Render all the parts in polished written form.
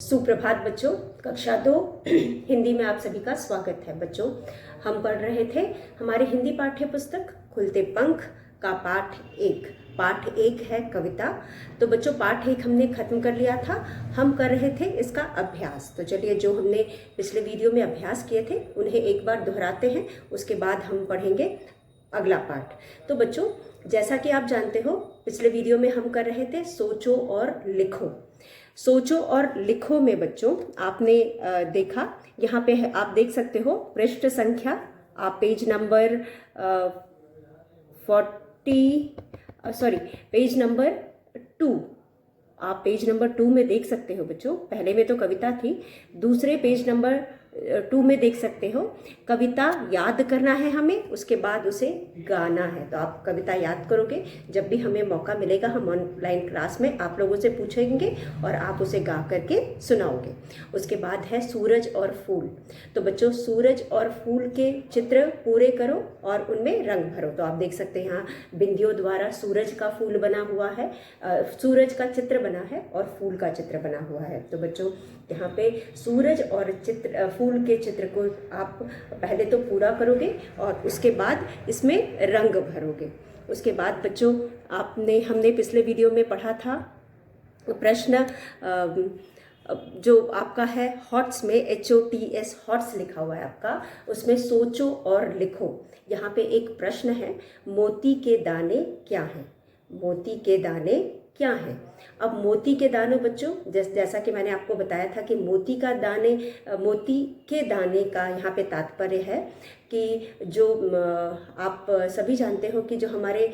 सुप्रभात बच्चों। कक्षा 2 हिंदी में आप सभी का स्वागत है। बच्चों, हम पढ़ रहे थे हमारी हिंदी पाठ्य पुस्तक खुलते पंख का पाठ एक है कविता। तो बच्चों, पाठ 1 हमने खत्म कर लिया था। हम कर रहे थे इसका अभ्यास। तो चलिए, जो हमने पिछले वीडियो में अभ्यास किए थे उन्हें एक बार दोहराते हैं, उसके बाद हम पढ़ेंगे अगला पाठ। तो बच्चों, जैसा कि आप जानते हो, पिछले वीडियो में हम कर रहे थे सोचो और लिखो। सोचो और लिखो में बच्चों आपने देखा, यहाँ पे आप देख सकते हो पृष्ठ संख्या, आप पेज नंबर 2, आप पेज नंबर 2 में देख सकते हो बच्चों। पहले में तो कविता थी, दूसरे पेज नंबर 2 में देख सकते हो। कविता याद करना है हमें, उसके बाद उसे गाना है। तो आप कविता याद करोगे, जब भी हमें मौका मिलेगा हम ऑनलाइन क्लास में आप लोगों से पूछेंगे और आप उसे गा करके सुनाओगे। उसके बाद है सूरज और फूल। तो बच्चों, सूरज और फूल के चित्र पूरे करो और उनमें रंग भरो। तो आप देख सकते हैं यहाँ बिंदियों द्वारा सूरज का फूल बना हुआ है, सूरज का चित्र बना है और फूल का चित्र बना हुआ है। तो बच्चों, यहाँ पे सूरज और फूल के चित्र को आप पहले तो पूरा करोगे और उसके बाद इसमें रंग भरोगे। उसके बाद बच्चों, हमने पिछले वीडियो में पढ़ा था प्रश्न जो आपका है हॉट्स में HOTS हॉट्स लिखा हुआ है आपका, उसमें सोचो और लिखो। यहाँ पे एक प्रश्न है, मोती के दाने क्या हैं? मोती के दाने क्या है? अब मोती के दानों बच्चों, जैसा कि मैंने आपको बताया था कि मोती के दाने का यहाँ पे तात्पर्य है कि जो आप सभी जानते हो कि जो हमारे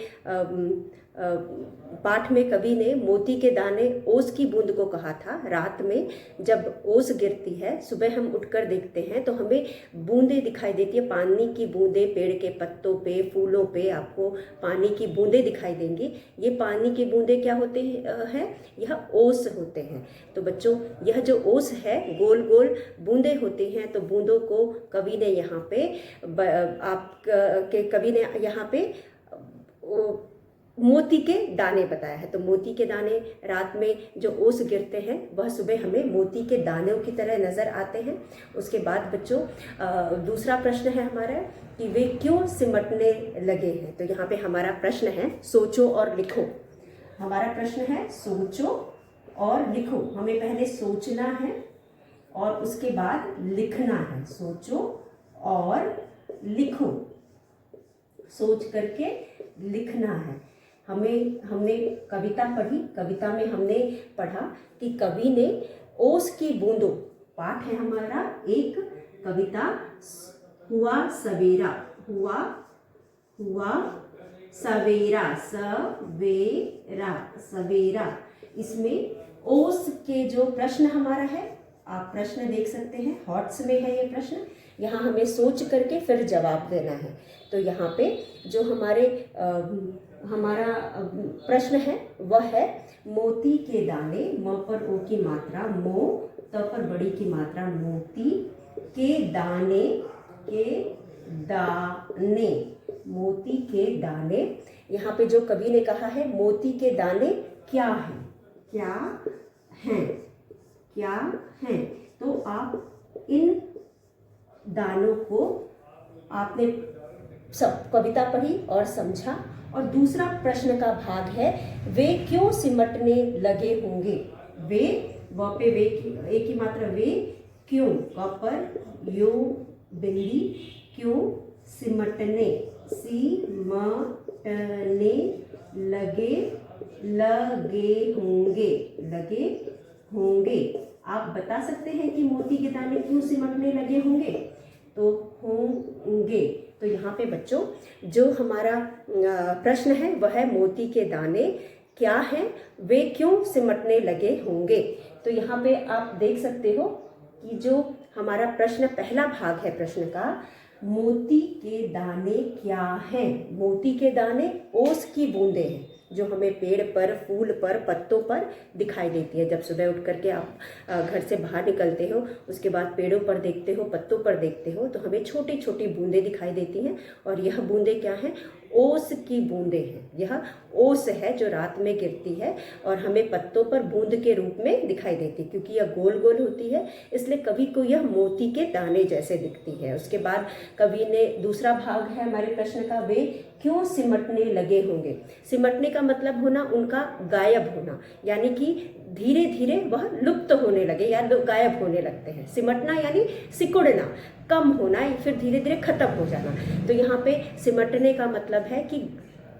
पाठ में कवि ने मोती के दाने ओस की बूंद को कहा था। रात में जब ओस गिरती है, सुबह हम उठकर देखते हैं तो हमें बूंदें दिखाई देती है, पानी की बूंदें पेड़ के पत्तों पे, फूलों पे आपको पानी की बूंदें दिखाई देंगी। ये पानी की बूंदें क्या होते हैं? यह ओस होते हैं। तो बच्चों, यह जो ओस है गोल गोल बूंदें होती हैं। तो बूंदों को कवि ने यहाँ पे मोती के दाने बताया है। तो मोती के दाने रात में जो ओस गिरते हैं वह सुबह हमें मोती के दानों की तरह नजर आते हैं। उसके बाद बच्चों, दूसरा प्रश्न है हमारा कि वे क्यों सिमटने लगे हैं। तो यहाँ पे हमारा प्रश्न है सोचो और लिखो। हमारा प्रश्न है सोचो और लिखो। हमें पहले सोचना है और उसके बाद लिखना है। सोचो और लिखो, सोच करके लिखना है। हमने कविता पढ़ी, कविता में हमने पढ़ा कि कवि ने ओस की बूंदों, पाठ है हमारा एक कविता हुआ सवेरा, सवेरा। इसमें ओस के जो प्रश्न हमारा है, आप प्रश्न देख सकते हैं, हॉट्स में है ये प्रश्न। यहाँ हमें सोच करके फिर जवाब देना है। तो यहाँ पे जो हमारा प्रश्न है वह है मोती के दाने, म पर ओ की मात्रा, मो त पर बड़ी की मात्रा, मोती के दाने, मोती के दाने। यहाँ पे जो कवि ने कहा है मोती के दाने क्या हैं। तो आप इन दानों को आपने सब कविता पढ़ी और समझा। और दूसरा प्रश्न का भाग है वे क्यों सिमटने लगे होंगे। वे, व पे वे की एक ही मात्रा, वे क्यों, क पर यो बिंदी, क्यों सिमटने, लगे होंगे। आप बता सकते हैं कि मोती के दाने क्यों सिमटने लगे होंगे? तो होंगे। तो यहाँ पे बच्चों जो हमारा प्रश्न है वह है मोती के दाने क्या हैं, वे क्यों सिमटने लगे होंगे। तो यहाँ पे आप देख सकते हो कि जो हमारा प्रश्न पहला भाग है प्रश्न का, मोती के दाने क्या हैं। मोती के दाने ओस की बूंदें हैं जो हमें पेड़ पर, फूल पर, पत्तों पर दिखाई देती है। जब सुबह उठ करके आप घर से बाहर निकलते हो, उसके बाद पेड़ों पर देखते हो, पत्तों पर देखते हो, तो हमें छोटी छोटी बूंदें दिखाई देती हैं। और यह बूंदें क्या हैं? ओस की बूंदें हैं। यह ओस है जो रात में गिरती है और हमें पत्तों पर बूंद के रूप में दिखाई देती है, क्योंकि यह गोल गोल होती है इसलिए कवि को यह मोती के दाने जैसे दिखती है। उसके बाद कवि ने दूसरा भाग है हमारे प्रश्न का, वे क्यों सिमटने लगे होंगे। सिमटने का मतलब होना उनका गायब होना, यानी कि धीरे धीरे वह लुप्त होने लगे या गायब होने लगते हैं। सिमटना यानी सिकुड़ना, कम होना या फिर धीरे धीरे खत्म हो जाना। तो यहाँ पे सिमटने का मतलब है कि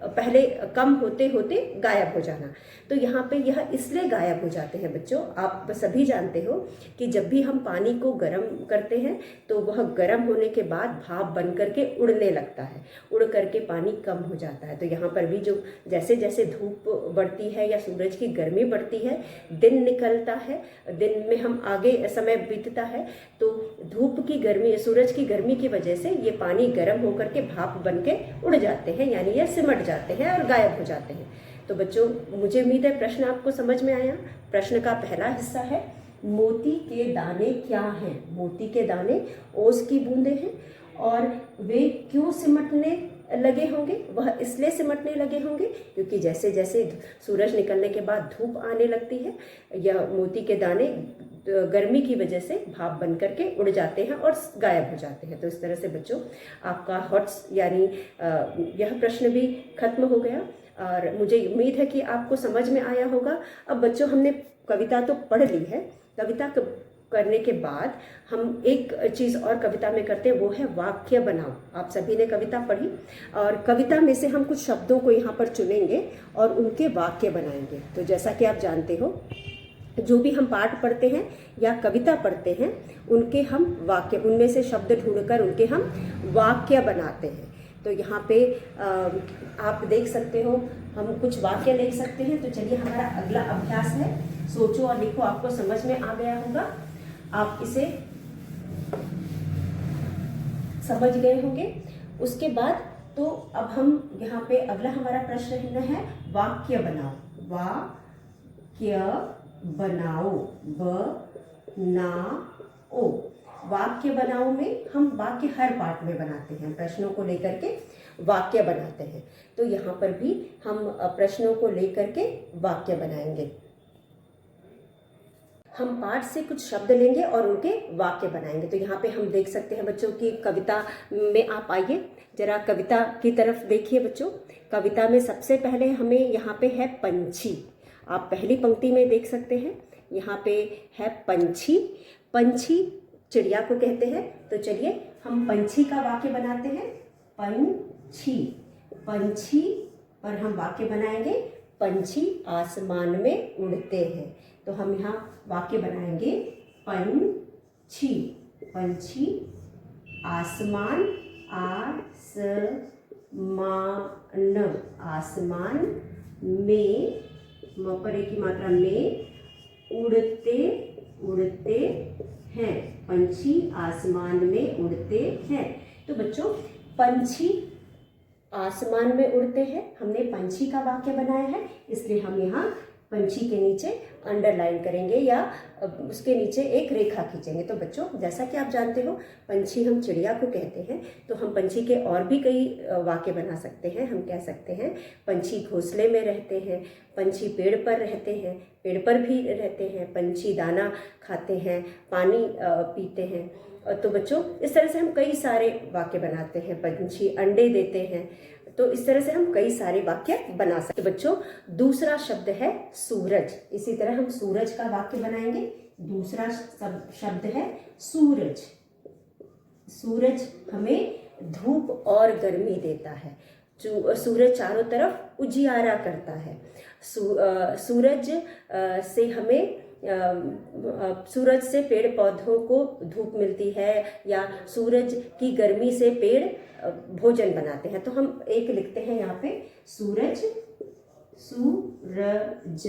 पहले कम होते होते गायब हो जाना। तो यहाँ पे यह इसलिए गायब हो जाते हैं बच्चों, आप सभी जानते हो कि जब भी हम पानी को गर्म करते हैं तो वह गर्म होने के बाद भाप बन करके उड़ने लगता है, उड़ करके पानी कम हो जाता है। तो यहाँ पर भी जो जैसे जैसे धूप बढ़ती है या सूरज की गर्मी बढ़ती है, दिन निकलता है, दिन में हम आगे समय बीतता है, तो धूप की गर्मी, सूरज की गर्मी की वजह से ये पानी गर्म होकर के भाप बन के उड़ जाते हैं, यानी यह सिमट जाते हैं और गायब हो जाते हैं। तो बच्चों मुझे उम्मीद है प्रश्न आपको समझ में आया। प्रश्न का पहला हिस्सा है मोती के दाने क्या हैं। मोती के दाने ओस की बूंदें हैं और वे क्यों सिमटने लगे होंगे। वह इसलिए सिमटने लगे होंगे क्योंकि जैसे जैसे सूरज निकलने के बाद धूप आने लगती है, यह मोती के दाने गर्मी की वजह से भाप बन करके उड़ जाते हैं और गायब हो जाते हैं। तो इस तरह से बच्चों आपका हॉट्स यानी यह प्रश्न भी खत्म हो गया और मुझे उम्मीद है कि आपको समझ में आया होगा। अब बच्चों हमने कविता तो पढ़ ली है, कविता करने के बाद हम एक चीज़ और कविता में करते हैं, वो है वाक्य बनाओ। आप सभी ने कविता पढ़ी और कविता में से हम कुछ शब्दों को यहाँ पर चुनेंगे और उनके वाक्य बनाएंगे। तो जैसा कि आप जानते हो जो भी हम पाठ पढ़ते हैं या कविता पढ़ते हैं उनके हम वाक्य, उनमें से शब्द ढूंढकर उनके हम वाक्य बनाते हैं। तो यहाँ पे आप देख सकते हो हम कुछ वाक्य लिख सकते हैं। तो चलिए हमारा अगला अभ्यास है, सोचो और लिखो। आपको समझ में आ गया होगा, आप इसे समझ गए होंगे। उसके बाद तो अब हम यहाँ पे अगला हमारा प्रश्न है वाक्य बनाओ। वाक्य बनाओ, बनाओ। वाक्य बनाओ में हम वाक्य हर पाठ में बनाते हैं, प्रश्नों को लेकर के वाक्य बनाते हैं। तो यहाँ पर भी हम प्रश्नों को लेकर के वाक्य बनाएंगे। हम पाठ से कुछ शब्द लेंगे और उनके वाक्य बनाएंगे। तो यहाँ पे हम देख सकते हैं बच्चों की कविता में, आप आइए जरा कविता की तरफ देखिए बच्चों। कविता में सबसे पहले हमें यहाँ पे है पंछी। आप पहली पंक्ति में देख सकते हैं, यहाँ पे है पंछी। पंछी चिड़िया को कहते हैं। तो चलिए हम पंछी का वाक्य बनाते हैं। पंछी, पंछी पर हम वाक्य बनाएंगे पंछी आसमान में उड़ते हैं। तो हम यहाँ वाक्य बनाएंगे पंछी, पंछी आसमान, आसमान, आसमान में, म पर एक ही मात्रा में, उड़ते उड़ते हैं। पंछी आसमान में उड़ते हैं। तो बच्चों पंछी आसमान में उड़ते हैं, हमने पंछी का वाक्य बनाया है, इसलिए हम यहाँ पंछी के नीचे अंडरलाइन करेंगे या उसके नीचे एक रेखा खींचेंगे। तो बच्चों जैसा कि आप जानते हो पंछी हम चिड़िया को कहते हैं, तो हम पंछी के और भी कई वाक्य बना सकते हैं। हम कह सकते हैं पंछी घोंसले में रहते हैं, पंछी पेड़ पर रहते हैं, पेड़ पर भी रहते हैं, पंछी दाना खाते हैं, पानी पीते हैं। तो बच्चों इस तरह से हम कई सारे वाक्य बनाते हैं। पंछी अंडे देते हैं। तो इस तरह से हम कई सारे वाक्य बना सकते हैं। बच्चों दूसरा शब्द है सूरज। इसी तरह हम सूरज का वाक्य बनाएंगे। दूसरा शब्द है सूरज। सूरज हमें धूप और गर्मी देता है। सूरज चारों तरफ उजियारा करता है। सूरज से हमें सूरज से पेड़ पौधों को धूप मिलती है या सूरज की गर्मी से पेड़ भोजन बनाते हैं। तो हम एक लिखते हैं यहाँ पे सूरज, सूरज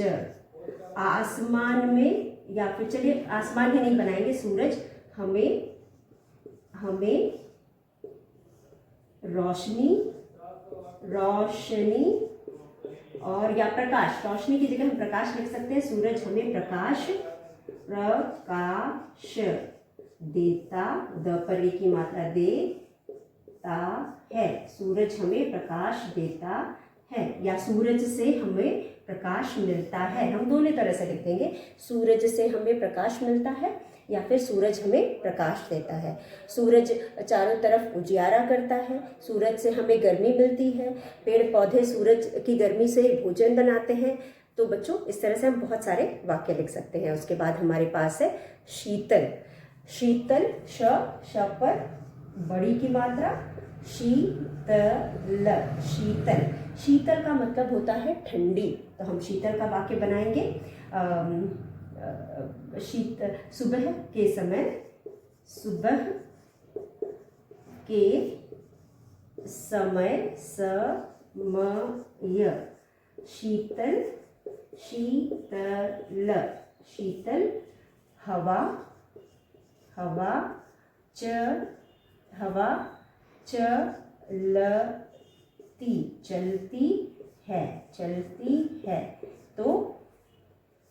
आसमान में, या फिर चलिए आसमान ही नहीं बनाएंगे, सूरज हमें रोशनी, रोशनी और या प्रकाश, रोशनी की जगह हम प्रकाश लिख सकते हैं। सूरज हमें प्रकाश, प्रकाश देता, द पर एक की मात्रा दे, देता है, सूरज हमें प्रकाश देता है, या सूरज से हमें प्रकाश मिलता है। हम दोनों तरह से लिख देंगे, सूरज से हमें प्रकाश मिलता है या फिर सूरज हमें प्रकाश देता है। सूरज चारों तरफ उजियारा करता है, सूरज से हमें गर्मी मिलती है, पेड़ पौधे सूरज की गर्मी से भोजन बनाते हैं। तो बच्चों इस तरह से हम बहुत सारे वाक्य लिख सकते हैं। उसके बाद हमारे पास है शीतल। शीतल, श पर बड़ी की मात्रा, शीतल, शीतल। शीतल का मतलब होता है ठंडी। तो हम शीतल का वाक्य बनाएंगे। सुबह के समय, सुबह के समय, समय, शीतल, शीतल, शीतल हवा, हवा, हवा चलती, चलती है, चलती है। तो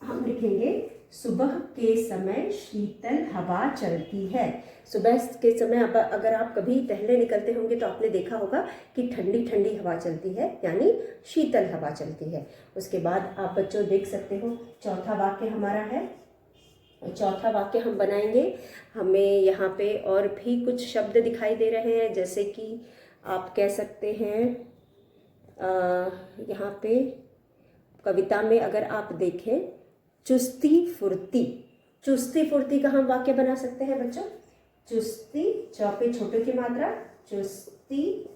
हम लिखेंगे सुबह के समय शीतल हवा चलती है। सुबह के समय अगर आप कभी टहलने निकलते होंगे तो आपने देखा होगा कि ठंडी ठंडी हवा चलती है, यानी शीतल हवा चलती है। उसके बाद आप बच्चों देख सकते हो चौथा वाक्य हमारा है। चौथा वाक्य हम बनाएंगे। हमें यहाँ पे और भी कुछ शब्द दिखाई दे रहे हैं, जैसे कि आप कह सकते हैं यहाँ पे कविता में अगर आप देखें, चुस्ती फुर्ती। चुस्ती फुर्ती का हम वाक्य बना सकते हैं बच्चों। चुस्ती, चौके छोटे की मात्रा, चुस्ती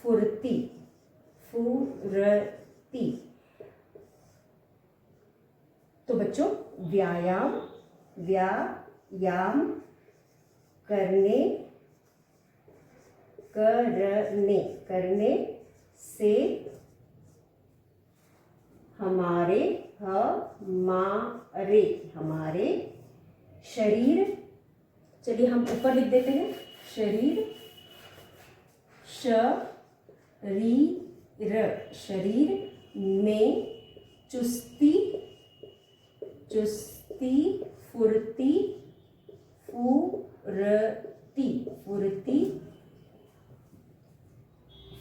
फुर्ती, फुर्ती। तो बच्चों व्यायाम, व्यायाम करने, करने, करने से हमारे, हमारे, हमारे शरीर, चलिए हम ऊपर लिख देते हैं, शरीर, शरीर, शरीर में चुस्ती, चुस्ती, फुर्ती, फुर्ती, फुर्ती,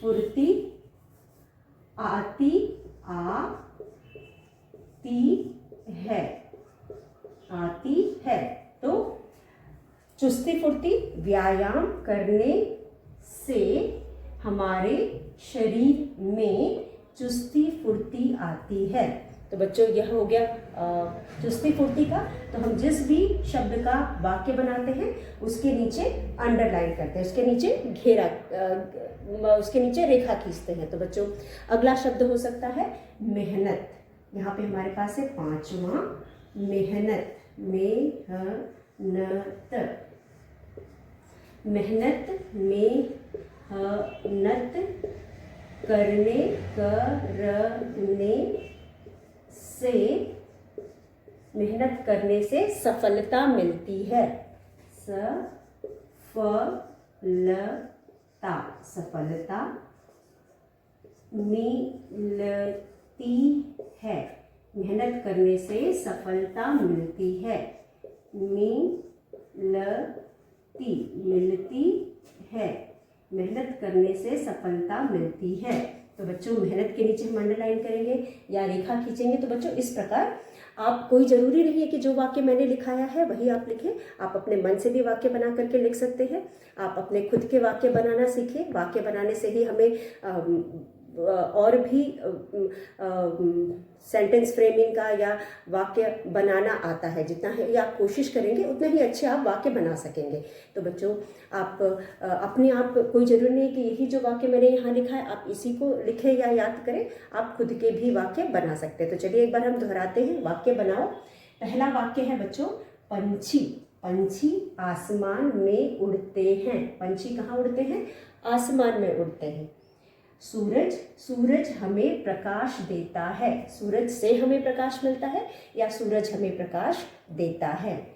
फुर्ती आती, आती है, आती है। तो चुस्ती फुर्ती व्यायाम करने से हमारे शरीर में चुस्ती फुर्ती आती है। तो बच्चों यह हो गया चुस्ती फुर्ती का। तो हम जिस भी शब्द का वाक्य बनाते हैं उसके नीचे अंडरलाइन करते हैं, उसके नीचे घेरा, उसके नीचे रेखा खींचते हैं। तो बच्चों अगला शब्द हो सकता है मेहनत। यहाँ पे हमारे पास है पांचवा, मेहनत, मेहनत, मेहनत, मेहनत करने, करने से, मेहनत करने से सफलता मिलती है, सफलता, सफलता मिलती है, मेहनत करने से सफलता मिलती है, मिलती, मिलती है, मेहनत करने से सफलता मिलती है। तो बच्चों मेहनत के नीचे हम अंडरलाइन करेंगे या रेखा खींचेंगे। तो बच्चों इस प्रकार आप, कोई ज़रूरी नहीं है कि जो वाक्य मैंने लिखाया है वही आप लिखें, आप अपने मन से भी वाक्य बना करके लिख सकते हैं। आप अपने खुद के वाक्य बनाना सीखें। वाक्य बनाने से ही हमें और भी सेंटेंस फ्रेमिंग का या वाक्य बनाना आता है। जितना ही आप कोशिश करेंगे उतना ही अच्छे आप वाक्य बना सकेंगे। तो बच्चों आप अपने आप, कोई ज़रूरी नहीं कि यही जो वाक्य मैंने यहाँ लिखा है आप इसी को लिखें या याद करें, आप खुद के भी वाक्य बना सकते हैं। तो चलिए एक बार हम दोहराते हैं, वाक्य बनाओ। पहला वाक्य है बच्चों पंछी। पंछी आसमान में उड़ते हैं। पंछी कहाँ उड़ते हैं? आसमान में उड़ते हैं। सूरज, सूरज हमें प्रकाश देता है। सूरज से हमें प्रकाश मिलता है या सूरज हमें प्रकाश देता है।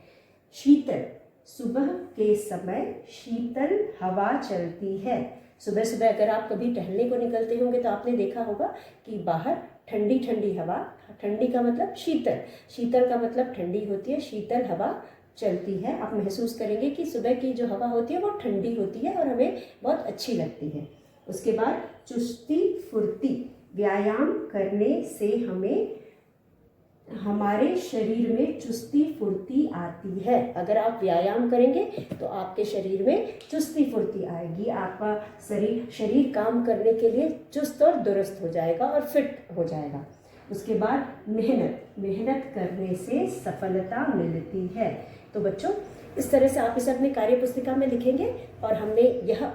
शीतल, सुबह के समय शीतल हवा चलती है। सुबह सुबह अगर आप कभी टहलने को निकलते होंगे तो आपने देखा होगा कि बाहर ठंडी ठंडी हवा, ठंडी का मतलब शीतल, शीतल का मतलब ठंडी होती है, शीतल हवा चलती है। आप महसूस करेंगे कि सुबह की जो हवा होती है वो ठंडी होती है और हमें बहुत अच्छी लगती है। उसके बाद चुस्ती फुर्ती, व्यायाम करने से हमें हमारे शरीर में चुस्ती फुर्ती आती है। अगर आप व्यायाम करेंगे तो आपके शरीर में चुस्ती फुर्ती आएगी, आपका शरीर काम करने के लिए चुस्त और दुरुस्त हो जाएगा और फिट हो जाएगा। उसके बाद मेहनत करने से सफलता मिलती है। तो बच्चों इस तरह से आप इसे अपनी कार्य पुस्तिका में लिखेंगे। और हमने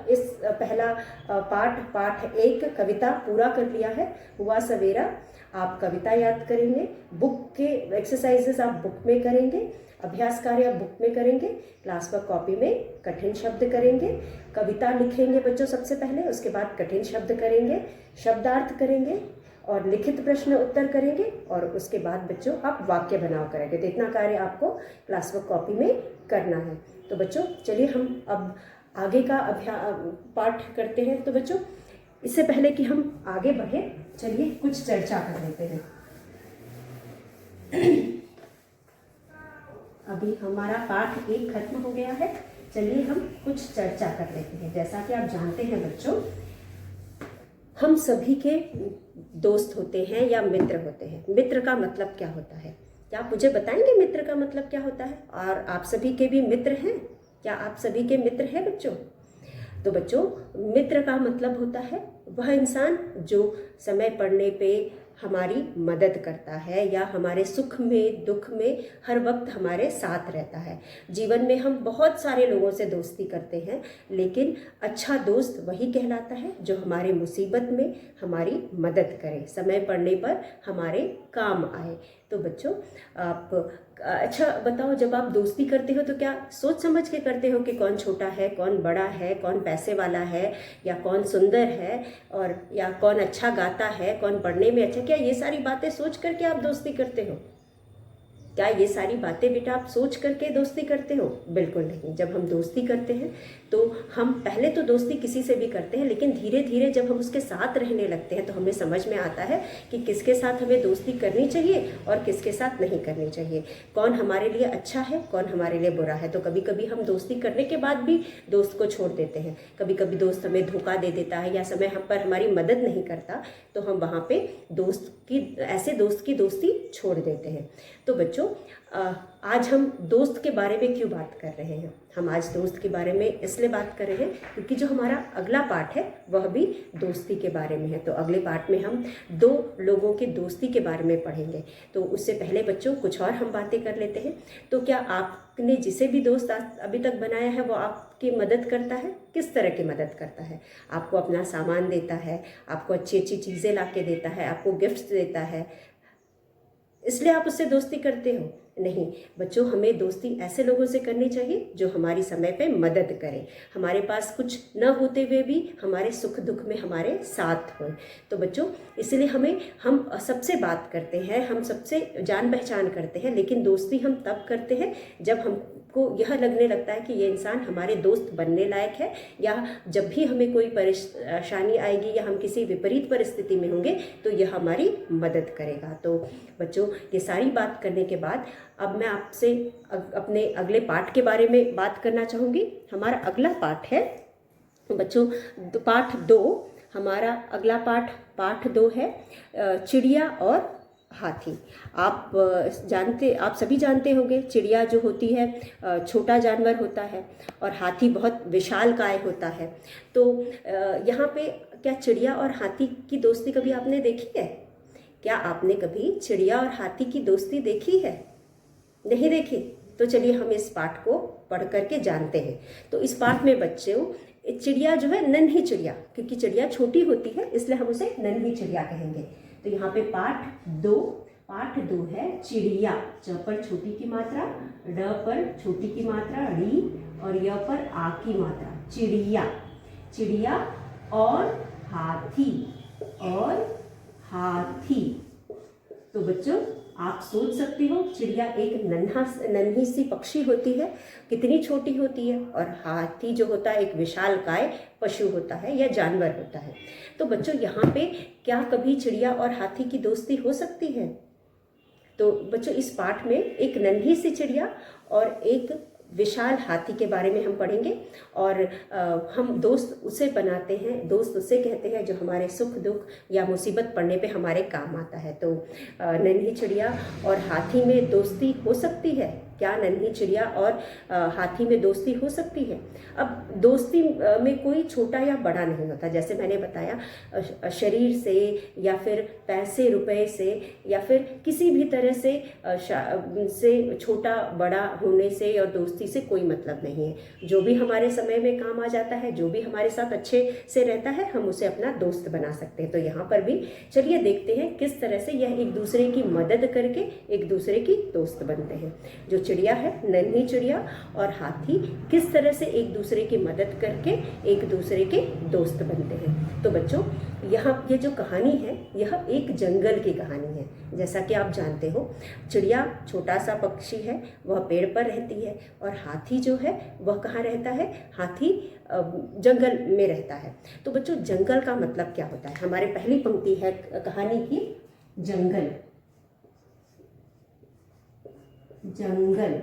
इस पहला पाठ 1 कविता पूरा कर लिया है। हुआ सवेरा आप कविता याद करेंगे, बुक के एक्सरसाइजेस आप बुक में करेंगे, अभ्यास कार्य आप बुक में करेंगे, क्लास वर्क कॉपी में कठिन शब्द करेंगे, कविता लिखेंगे बच्चों सबसे पहले, उसके बाद कठिन शब्द करेंगे, शब्दार्थ करेंगे और लिखित प्रश्न उत्तर करेंगे और उसके बाद बच्चों आप वाक्य बनाव करेंगे। तो इतना कार्य आपको क्लास वर्क कॉपी में करना है। तो बच्चों चलिए हम अब आगे का पाठ करते हैं। तो बच्चों इससे पहले कि हम आगे बढ़े चलिए कुछ चर्चा कर लेते हैं। अभी हमारा पाठ 1 खत्म हो गया है, चलिए हम कुछ चर्चा कर लेते हैं। जैसा कि आप जानते हैं बच्चों, हम सभी के दोस्त होते हैं या मित्र होते हैं। मित्र का मतलब क्या होता है? क्या आप मुझे बताएंगे मित्र का मतलब क्या होता है? और आप सभी के भी मित्र हैं? क्या आप सभी के मित्र हैं बच्चों? तो बच्चों मित्र का मतलब होता है वह इंसान जो समय पड़ने पे हमारी मदद करता है या हमारे सुख में दुख में हर वक्त हमारे साथ रहता है। जीवन में हम बहुत सारे लोगों से दोस्ती करते हैं, लेकिन अच्छा दोस्त वही कहलाता है जो हमारे मुसीबत में हमारी मदद करे, समय पड़ने पर हमारे काम आए। तो बच्चों आप अच्छा बताओ, जब आप दोस्ती करते हो तो क्या सोच समझ के करते हो कि कौन छोटा है, कौन बड़ा है, कौन पैसे वाला है या कौन सुंदर है, और या कौन अच्छा गाता है, कौन पढ़ने में अच्छा, क्या ये सारी बातें सोच करके आप दोस्ती करते हो? क्या ये सारी बातें बेटा आप सोच करके दोस्ती करते हो? बिल्कुल नहीं। जब हम दोस्ती करते हैं तो हम पहले तो दोस्ती किसी से भी करते हैं, लेकिन धीरे धीरे जब हम उसके साथ रहने लगते हैं तो हमें समझ में आता है कि किसके साथ हमें दोस्ती करनी चाहिए और किसके साथ नहीं करनी चाहिए, कौन हमारे लिए अच्छा है, कौन हमारे लिए बुरा है। तो कभी कभी हम दोस्ती करने के बाद भी दोस्त को छोड़ देते हैं, कभी कभी दोस्त हमें धोखा दे देता है या समय हम पर हमारी मदद नहीं करता, तो हम वहाँ पे ऐसे दोस्त की दोस्ती छोड़ देते हैं। तो बच्चों आज हम दोस्त के बारे में क्यों बात कर रहे हैं? हम आज दोस्त के बारे में इसलिए बात कर रहे हैं क्योंकि जो हमारा अगला पाठ है वह भी दोस्ती के बारे में है। तो अगले पाठ में हम 2 लोगों की दोस्ती के बारे में पढ़ेंगे। तो उससे पहले बच्चों कुछ और हम बातें कर लेते हैं। तो क्या आपने जिसे भी दोस्त अभी तक बनाया है वो आपकी मदद करता है? किस तरह की मदद करता है? आपको अपना सामान देता है, आपको अच्छी अच्छी चीज़ें ला के देता है, आपको गिफ्ट्स देता है, इसलिए आप उससे दोस्ती करते हो? नहीं बच्चों, हमें दोस्ती ऐसे लोगों से करनी चाहिए जो हमारी समय पे मदद करें, हमारे पास कुछ न होते हुए भी हमारे सुख दुख में हमारे साथ हो। तो बच्चों इसलिए हम सबसे बात करते हैं, हम सबसे जान पहचान करते हैं, लेकिन दोस्ती हम तब करते हैं जब हमको यह लगने लगता है कि ये इंसान हमारे दोस्त बनने लायक है, या जब भी हमें कोई परेशानी आएगी या हम किसी विपरीत परिस्थिति में होंगे तो यह हमारी मदद करेगा। तो बच्चों ये सारी बात करने के बाद अब मैं आपसे अपने अगले पाठ के बारे में बात करना चाहूँगी। हमारा अगला पाठ है बच्चों पाठ 2। हमारा अगला पाठ 2 है चिड़िया और हाथी। आप सभी जानते होंगे चिड़िया जो होती है छोटा जानवर होता है और हाथी बहुत विशालकाय होता है। तो यहाँ पे क्या चिड़िया और हाथी की दोस्ती कभी आपने देखी है? क्या आपने कभी चिड़िया और हाथी की दोस्ती देखी है? नहीं देखी? तो चलिए हम इस पाठ को पढ़ करके जानते हैं। तो इस पाठ में बच्चों चिड़िया जो है नन्ही चिड़िया, क्योंकि चिड़िया छोटी होती है इसलिए हम उसे नन्ही चिड़िया कहेंगे। तो यहाँ पे पाठ 2 है चिड़िया। च पर छोटी की मात्रा, ड पर छोटी की मात्रा, ड़ी, और य पर आ की मात्रा, चिड़िया और हाथी। तो बच्चों आप सोच सकते हो चिड़िया एक नन्ही सी पक्षी होती है, कितनी छोटी होती है, और हाथी जो होता है एक विशालकाय पशु होता है या जानवर होता है। तो बच्चों यहाँ पे क्या कभी चिड़िया और हाथी की दोस्ती हो सकती है? तो बच्चों इस पाठ में एक नन्ही सी चिड़िया और एक विशाल हाथी के बारे में हम पढ़ेंगे। और हम दोस्त उसे बनाते हैं, दोस्त उसे कहते हैं जो हमारे सुख दुख या मुसीबत पड़ने पे हमारे काम आता है। तो नन्ही चिड़िया और हाथी में दोस्ती हो सकती है क्या? नन्ही चिड़िया और हाथी में दोस्ती हो सकती है। अब दोस्ती में कोई छोटा या बड़ा नहीं होता, जैसे मैंने बताया शरीर से या फिर पैसे रुपए से या फिर किसी भी तरह से छोटा बड़ा होने से और दोस्ती से कोई मतलब नहीं है। जो भी हमारे समय में काम आ जाता है, जो भी हमारे साथ अच्छे से रहता है, हम उसे अपना दोस्त बना सकते हैं। तो यहाँ पर भी चलिए देखते हैं किस तरह से यह एक दूसरे की मदद करके एक दूसरे की दोस्त बनते हैं। जो चिड़िया है, नन्ही चिड़िया और हाथी किस तरह से एक दूसरे की मदद करके एक दूसरे के दोस्त बनते हैं। तो बच्चों यहाँ ये जो कहानी है यह एक जंगल की कहानी है। जैसा कि आप जानते हो चिड़िया छोटा सा पक्षी है, वह पेड़ पर रहती है, और हाथी जो है वह कहाँ रहता है? हाथी जंगल में रहता है। तो बच्चों जंगल का मतलब क्या होता है? हमारे पहली पंक्ति है कहानी की, जंगल। जंगल,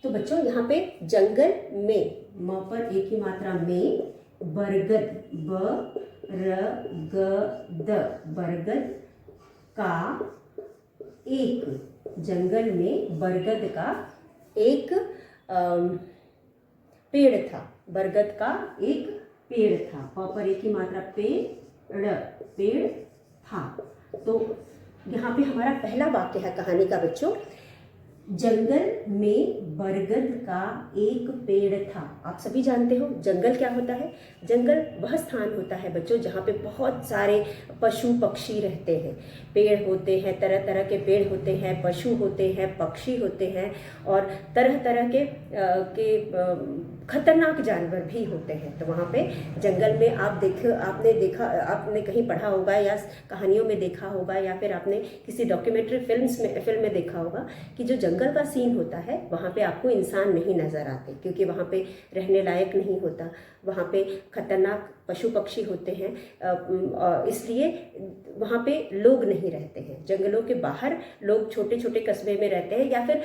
तो बच्चों यहाँ पे जंगल में, म पर एक ही मात्रा में, बरगद, ब र ग द, बरगद का एक, जंगल में बरगद का एक पेड़ था। बरगद का एक पेड़ था, प पर एक ही मात्रा, पेड़, पेड़ था। तो यहाँ पे हमारा पहला वाक्य है कहानी का बच्चों, जंगल में बरगद का एक पेड़ था। आप सभी जानते हो जंगल क्या होता है? जंगल वह स्थान होता है बच्चों जहाँ पे बहुत सारे पशु पक्षी रहते हैं। पेड़ होते हैं, तरह तरह के पेड़ होते हैं, पशु होते हैं, पक्षी होते हैं, और तरह तरह के खतरनाक जानवर भी होते हैं। तो वहाँ पे जंगल में आपने कहीं पढ़ा होगा या कहानियों में देखा होगा या फिर आपने किसी डॉक्यूमेंट्री फिल्म में देखा होगा कि जो जंगल का सीन होता है वहाँ पे आपको इंसान नहीं नज़र आते, क्योंकि वहाँ पे रहने लायक नहीं होता। वहाँ पे खतरनाक पशु पक्षी होते हैं, इसलिए वहाँ पे लोग नहीं रहते हैं। जंगलों के बाहर लोग छोटे छोटे कस्बे में रहते हैं, या फिर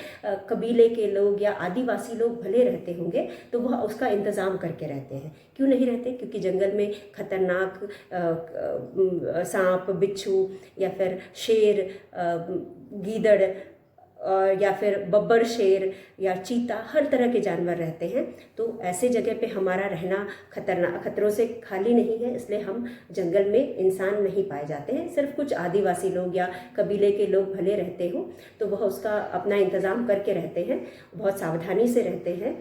कबीले के लोग या आदिवासी लोग भले रहते होंगे तो वह उसका इंतज़ाम करके रहते हैं। क्यों नहीं रहते? क्योंकि जंगल में खतरनाक सांप, बिच्छू या फिर शेर, गीदड़ या फिर बब्बर शेर या चीता, हर तरह के जानवर रहते हैं। तो ऐसे जगह पे हमारा रहना खतरों से खाली नहीं है, इसलिए हम जंगल में इंसान नहीं पाए जाते हैं। सिर्फ कुछ आदिवासी लोग या कबीले के लोग भले रहते हो तो वह उसका अपना इंतज़ाम करके रहते हैं, बहुत सावधानी से रहते हैं,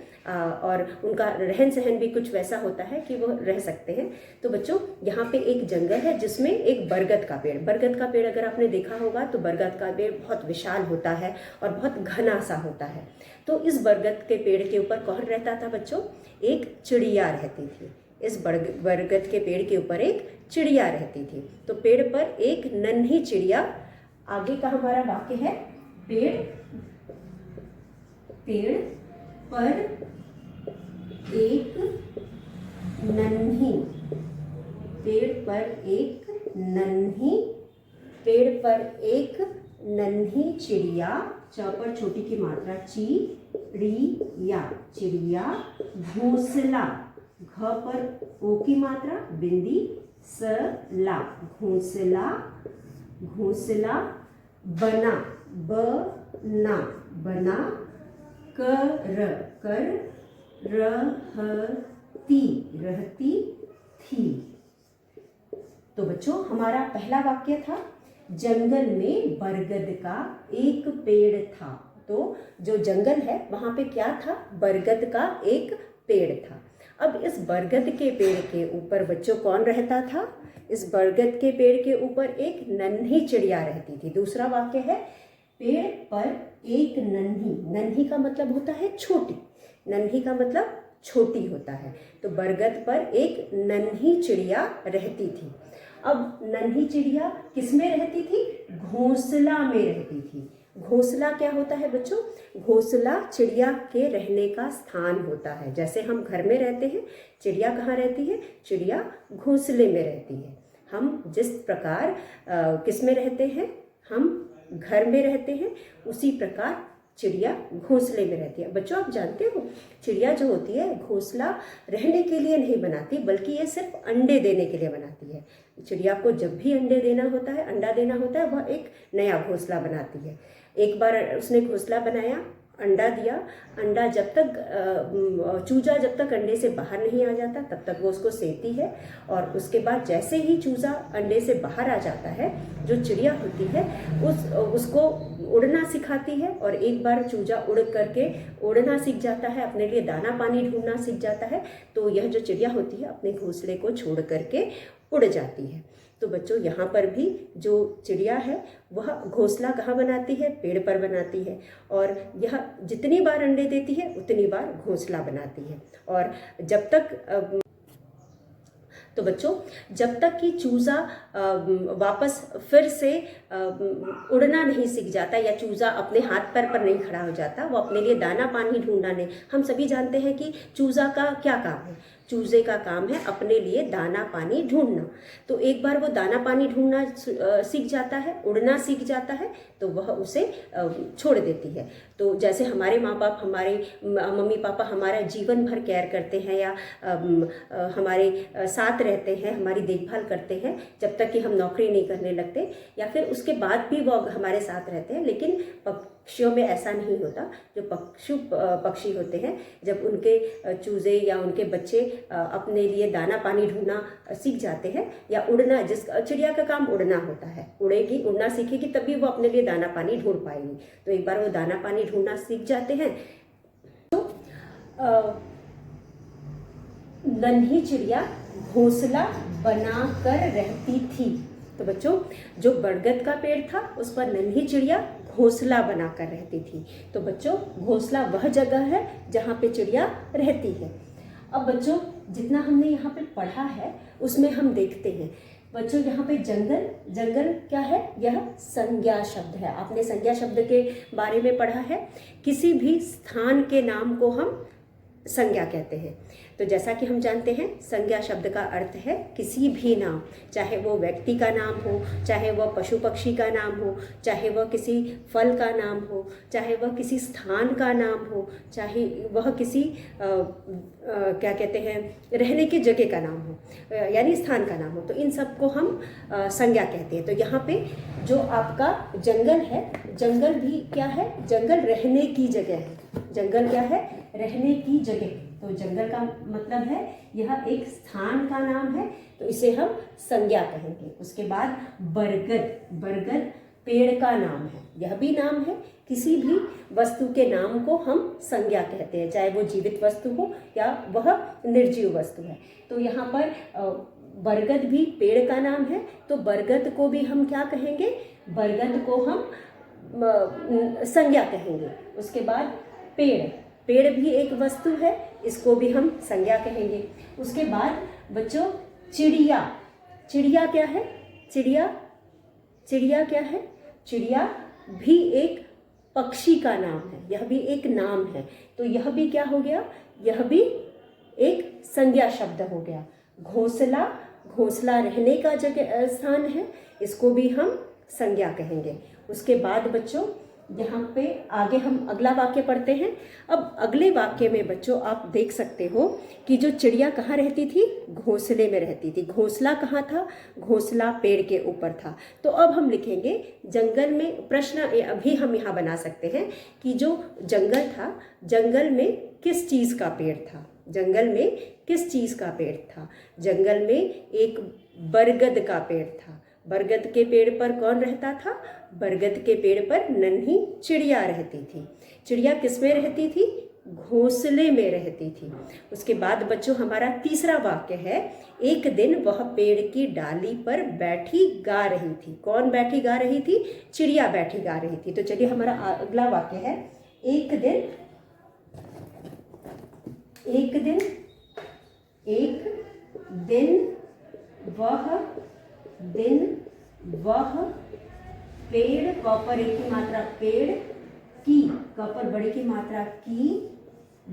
और उनका रहन सहन भी कुछ वैसा होता है कि वो रह सकते हैं। तो बच्चों यहाँ पे एक जंगल है जिसमें एक बरगद का पेड़ अगर आपने देखा होगा तो बरगद का पेड़ बहुत विशाल होता है और बहुत घना सा होता है। तो इस बरगद के पेड़ के ऊपर कौन रहता था बच्चों? एक चिड़िया रहती थी। इस बरगद के पेड़ के ऊपर एक चिड़िया रहती थी। तो पेड़ पर एक नन्ही चिड़िया, आगे का हमारा वाक्य है, पेड़ पर एक नन्ही, पेड़ पर एक नन्ही चिड़िया, च पर छोटी की मात्रा, चिड़िया घोंसला, घ पर ओ की मात्रा, बिंदी, सला, घोंसला बना रहती थी। तो बच्चों हमारा पहला वाक्य था, जंगल में बरगद का एक पेड़ था। तो जो जंगल है वहाँ पे क्या था? बरगद का एक पेड़ था। अब इस बरगद के पेड़ के ऊपर बच्चों कौन रहता था? इस बरगद के पेड़ के ऊपर एक नन्ही चिड़िया रहती थी। दूसरा वाक्य है, पेड़ पर एक नन्ही का मतलब होता है छोटी, नन्ही का मतलब छोटी होता है। तो बरगद पर एक नन्ही चिड़िया रहती थी। अब नन्ही चिड़िया किस में रहती थी? घोंसला में रहती थी। घोंसला क्या होता है बच्चों? घोंसला चिड़िया के रहने का स्थान होता है। जैसे हम घर में रहते हैं, चिड़िया कहाँ रहती है? चिड़िया घोंसले में रहती है। हम जिस प्रकार किस में रहते हैं? हम घर में रहते हैं, उसी प्रकार चिड़िया घोंसले में रहती है। बच्चों आप जानते हो चिड़िया जो होती है घोंसला रहने के लिए नहीं बनाती, बल्कि ये सिर्फ अंडे देने के लिए बनाती है। चिड़िया को जब भी अंडा देना होता है वह एक नया घोंसला बनाती है। एक बार उसने घोंसला बनाया, अंडा दिया, अंडा जब तक चूजा जब तक अंडे से बाहर नहीं आ जाता तब तक वो उसको सेती है, और उसके बाद जैसे ही चूजा अंडे से बाहर आ जाता है, जो चिड़िया होती है उसको उड़ना सिखाती है। और एक बार चूजा उड़ करके उड़ना सीख जाता है, अपने लिए दाना पानी ढूंढना सीख जाता है, तो यह जो चिड़िया होती है अपने घोंसले को छोड़ करके उड़ जाती है। तो बच्चों यहाँ पर भी जो चिड़िया है वह घोंसला कहाँ बनाती है? पेड़ पर बनाती है, और यह जितनी बार अंडे देती है उतनी बार घोंसला बनाती है। और जब तक तो बच्चों जब तक कि चूजा वापस फिर से उड़ना नहीं सीख जाता, या चूजा अपने हाथ पैर पर नहीं खड़ा हो जाता, वो अपने लिए दाना पानी ढूंढना नहीं। हम सभी जानते हैं कि चूजा का क्या काम है? चूजे का काम है अपने लिए दाना पानी ढूंढना। तो एक बार वो दाना पानी ढूंढना सीख जाता है, उड़ना सीख जाता है, तो वह उसे छोड़ देती है। तो जैसे हमारे माँ बाप, हमारे मम्मी पापा हमारा जीवन भर केयर करते हैं, या हमारे साथ रहते हैं, हमारी देखभाल करते हैं जब तक कि हम नौकरी नहीं करने लगते, या फिर उसके बाद भी वो हमारे साथ रहते हैं। लेकिन पक्षियों में ऐसा नहीं होता। जो पक्षी होते हैं, जब उनके चूजे या उनके बच्चे अपने लिए दाना पानी ढूंढना सीख जाते हैं, या उड़ना, जिस चिड़िया का काम उड़ना होता है, उड़ेगी, उड़ना सीखेगी तभी वो अपने लिए दाना पानी ढूंढ पाएगी। तो एक बार वो दाना पानी ढूंढना सीख जाते हैं तो नन्ही चिड़िया घोंसला बनाकर रहती थी। तो बच्चों जो बरगद का पेड़ था उस पर नन्ही चिड़िया घोंसला बनाकर रहती थी। तो बच्चों घोंसला वह जगह है जहाँ पे चिड़िया रहती है। अब बच्चों जितना हमने यहाँ पे पढ़ा है उसमें हम देखते हैं बच्चों यहाँ पे जंगल क्या है? यह संज्ञा शब्द है। आपने संज्ञा शब्द के बारे में पढ़ा है। किसी भी स्थान के नाम को हम संज्ञा कहते हैं। तो जैसा कि हम जानते हैं संज्ञा शब्द का अर्थ है किसी भी नाम, चाहे वो व्यक्ति का नाम हो, चाहे वह पशु पक्षी का नाम हो, चाहे वह किसी फल का नाम हो, चाहे वह किसी स्थान का नाम हो, चाहे वह किसी क्या कहते हैं रहने की जगह का नाम हो, यानी स्थान का नाम हो। तो इन सब को हम संज्ञा कहते हैं। तो यहाँ पे जो आपका जंगल है, जंगल भी क्या है? जंगल रहने की जगह है। जंगल क्या है? रहने की जगह। तो जंगल का मतलब है यह एक स्थान का नाम है, तो इसे हम संज्ञा कहेंगे। उसके बाद बरगद पेड़ का नाम है, यह भी नाम है। किसी भी वस्तु के नाम को हम संज्ञा कहते हैं, चाहे वो जीवित वस्तु हो या वह निर्जीव वस्तु है। तो यहाँ पर बरगद भी पेड़ का नाम है, तो बरगद को भी हम क्या कहेंगे? बरगद को हम संज्ञा कहेंगे। उसके बाद पेड़ भी एक वस्तु है, इसको भी हम संज्ञा कहेंगे। उसके बाद बच्चों चिड़िया क्या है? चिड़िया क्या है? चिड़िया भी एक पक्षी का नाम है, यह भी एक नाम है। तो यह भी क्या हो गया? यह भी एक संज्ञा शब्द हो गया। घोंसला रहने का जगह स्थान है, इसको भी हम संज्ञा कहेंगे। उसके बाद बच्चों यहाँ पे आगे हम अगला वाक्य पढ़ते हैं। अब अगले वाक्य में बच्चों आप देख सकते हो कि जो चिड़िया कहाँ रहती थी? घोंसले में रहती थी। घोंसला कहाँ था? घोंसला पेड़ के ऊपर था। तो अब हम लिखेंगे जंगल में, प्रश्न अभी हम यहाँ बना सकते हैं कि जो जंगल था, जंगल में किस चीज़ का पेड़ था? जंगल में किस चीज़ का पेड़ था? जंगल में एक बरगद का पेड़ था। बरगद के पेड़ पर कौन रहता था? बरगद के पेड़ पर नन्ही चिड़िया रहती थी। चिड़िया किस में रहती थी? घोंसले में रहती थी। उसके बाद बच्चों हमारा तीसरा वाक्य है, एक दिन वह पेड़ की डाली पर बैठी गा रही थी। कौन बैठी गा रही थी? चिड़िया बैठी गा रही थी। तो चलिए हमारा अगला वाक्य है, एक दिन वह पेड़, क पर एक की मात्रा पेड़, की, क पर बड़ी की मात्रा की,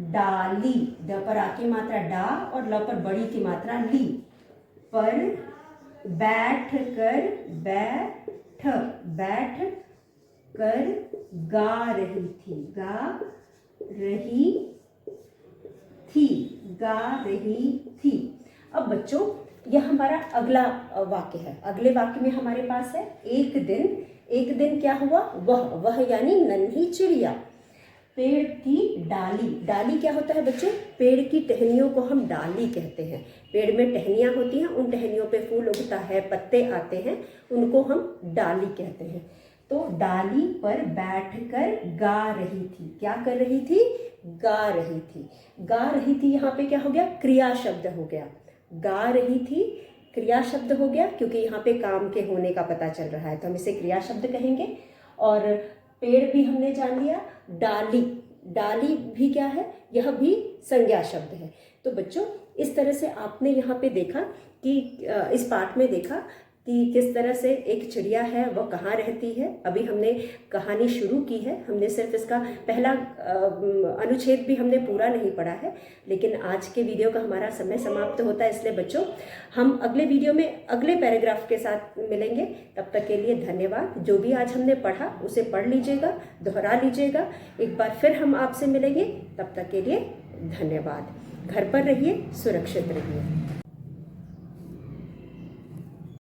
डाली, ड पर आ की मात्रा डा और ल पर बड़ी की मात्रा ली, पर बैठ कर गा रही थी, गा रही थी, गा रही थी। अब बच्चों यह हमारा अगला वाक्य है। अगले वाक्य में हमारे पास है एक दिन। एक दिन क्या हुआ? वह यानी नन्ही चिड़िया पेड़ की डाली। डाली क्या होता है बच्चों? पेड़ की टहनियों को हम डाली कहते हैं। पेड़ में टहनियाँ होती हैं, उन टहनियों पे फूल उगता है, पत्ते आते हैं, उनको हम डाली कहते हैं। तो डाली पर बैठकर गा रही थी। क्या कर रही थी? गा रही थी। गा रही थी यहाँ पे क्या हो गया? क्रिया शब्द हो गया। गा रही थी क्रिया शब्द हो गया, क्योंकि यहाँ पे काम के होने का पता चल रहा है तो हम इसे क्रिया शब्द कहेंगे। और पेड़ भी हमने जान लिया। डाली, डाली भी क्या है? यह भी संज्ञा शब्द है। तो बच्चों इस तरह से आपने यहाँ पे देखा कि इस पाठ में देखा कि किस तरह से एक चिड़िया है वह कहाँ रहती है। अभी हमने कहानी शुरू की है, हमने सिर्फ इसका पहला अनुच्छेद भी हमने पूरा नहीं पढ़ा है, लेकिन आज के वीडियो का हमारा समय समाप्त होता है, इसलिए बच्चों हम अगले वीडियो में अगले पैराग्राफ के साथ मिलेंगे। तब तक के लिए धन्यवाद। जो भी आज हमने पढ़ा उसे पढ़ लीजिएगा, दोहरा लीजिएगा। एक बार फिर हम आपसे मिलेंगे, तब तक के लिए धन्यवाद। घर पर रहिए, सुरक्षित रहिए।